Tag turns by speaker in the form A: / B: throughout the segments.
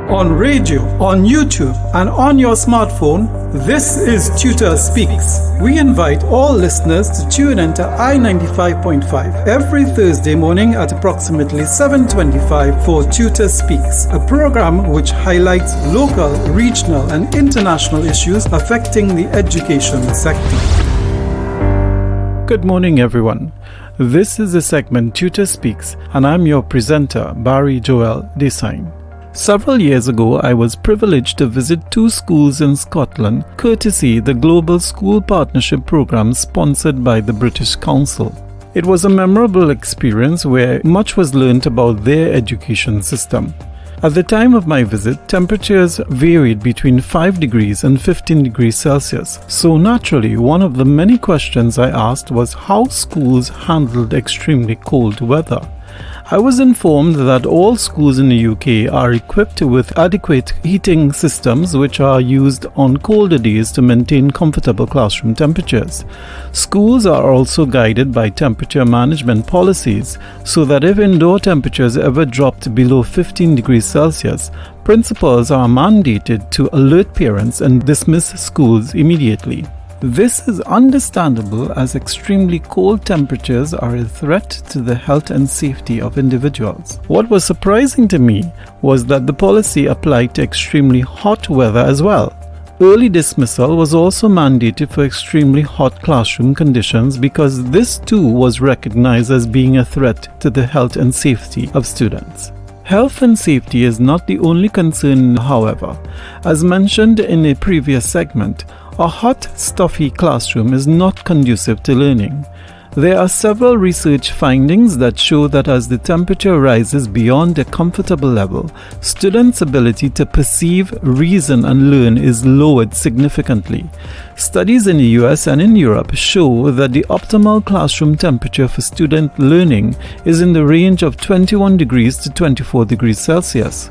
A: on radio, on YouTube, and on your smartphone. This is TTUTA Speaks. We invite all listeners to tune into I-95.5 every Thursday morning at approximately 7:25 for TTUTA Speaks, a program which highlights local, regional, and international issues affecting the education sector.
B: Good morning, everyone. This is the segment TTUTA Speaks, and I'm your presenter, Barry Joel Desaine. Several years ago, I was privileged to visit 2 schools in Scotland, courtesy the Global School Partnership Program sponsored by the British Council. It was a memorable experience where much was learnt about their education system. At the time of my visit, temperatures varied between 5 degrees and 15 degrees Celsius. So naturally, one of the many questions I asked was how schools handled extremely cold weather. I was informed that all schools in the UK are equipped with adequate heating systems which are used on colder days to maintain comfortable classroom temperatures. Schools are also guided by temperature management policies so that if indoor temperatures ever dropped below 15 degrees Celsius, principals are mandated to alert parents and dismiss schools immediately. This is understandable as extremely cold temperatures are a threat to the health and safety of individuals. What was surprising to me was that the policy applied to extremely hot weather as well. Early dismissal was also mandated for extremely hot classroom conditions because this too was recognized as being a threat to the health and safety of students. Health and safety is not the only concern, however. As mentioned in a previous segment, a hot, stuffy classroom is not conducive to learning. There are several research findings that show that as the temperature rises beyond a comfortable level, students' ability to perceive, reason, and learn is lowered significantly. Studies in the US and in Europe show that the optimal classroom temperature for student learning is in the range of 21 degrees to 24 degrees Celsius.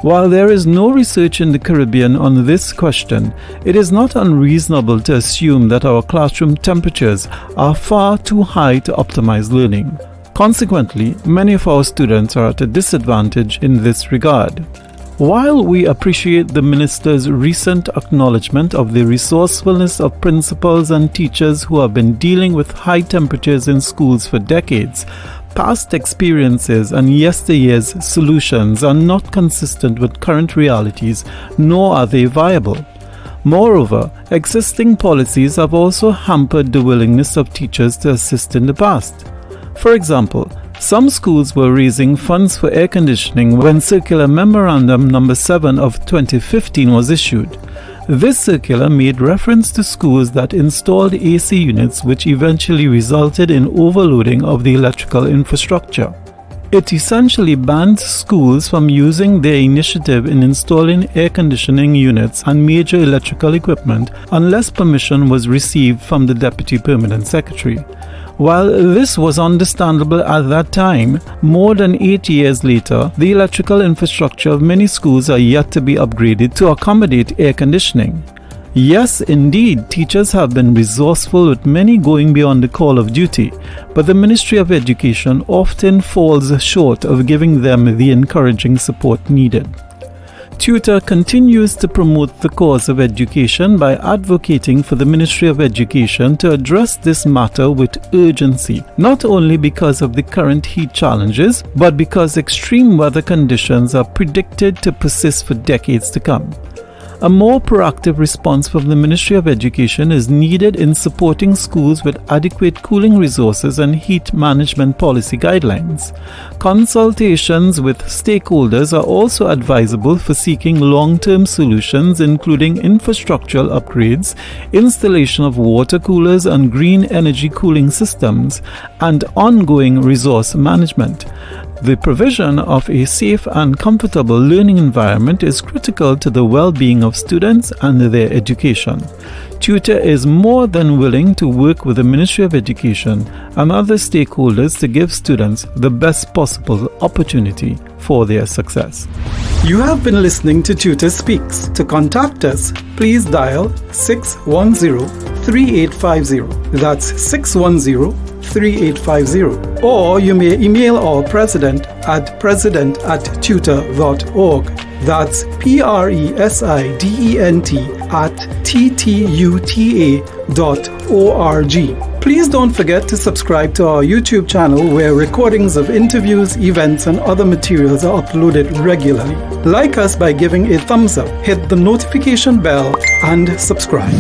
B: While there is no research in the Caribbean on this question, it is not unreasonable to assume that our classroom temperatures are far too high to optimize learning. Consequently, many of our students are at a disadvantage in this regard. While we appreciate the Minister's recent acknowledgement of the resourcefulness of principals and teachers who have been dealing with high temperatures in schools for decades, past experiences and yesteryear's solutions are not consistent with current realities, nor are they viable. Moreover, existing policies have also hampered the willingness of teachers to assist in the past. For example, some schools were raising funds for air conditioning when Circular Memorandum No. 7 of 2015 was issued. This circular made reference to schools that installed AC units, which eventually resulted in overloading of the electrical infrastructure. It essentially banned schools from using their initiative in installing air conditioning units and major electrical equipment unless permission was received from the Deputy Permanent Secretary. While this was understandable at that time, more than 8 years later, the electrical infrastructure of many schools are yet to be upgraded to accommodate air conditioning. Yes, indeed, teachers have been resourceful with many going beyond the call of duty, but the Ministry of Education often falls short of giving them the encouraging support needed. TTUTA continues to promote the cause of education by advocating for the Ministry of Education to address this matter with urgency, not only because of the current heat challenges, but because extreme weather conditions are predicted to persist for decades to come. A more proactive response from the Ministry of Education is needed in supporting schools with adequate cooling resources and heat management policy guidelines. Consultations with stakeholders are also advisable for seeking long-term solutions, including infrastructural upgrades, installation of water coolers and green energy cooling systems, and ongoing resource management. The provision of a safe and comfortable learning environment is critical to the well-being of students and their education. TTUTA is more than willing to work with the Ministry of Education and other stakeholders to give students the best possible opportunity for their success.
A: You have been listening to TTUTA Speaks. To contact us, please dial 610-3850. That's 610-3850. Or you may email our president at president@tuta.org. That's president@ttuta.org. Please don't forget to subscribe to our YouTube channel where recordings of interviews, events, and other materials are uploaded regularly. Like us by giving a thumbs up, hit the notification bell, and subscribe.